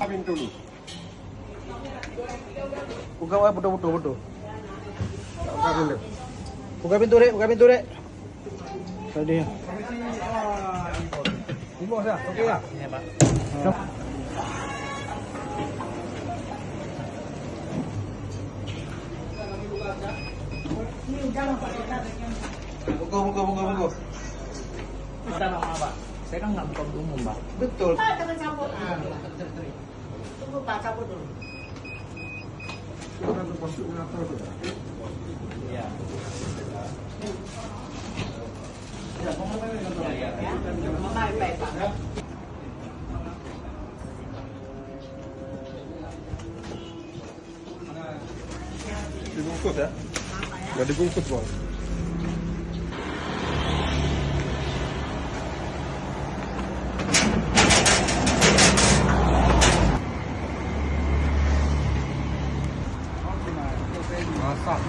pintu dulu. Buka buka. Buka pintu, Rek. Tadi ya. Ini bos ya, oke ya? Iya, Pak. Buka. Kita nama Pak. Saya kan nggak buka umum, Pak. Betul. Jangan campur. Tunggu Pak, campur dulu. Iya. Baik, Pak. Dibungkus ya? Nggak dibungkus, Bos. Masak.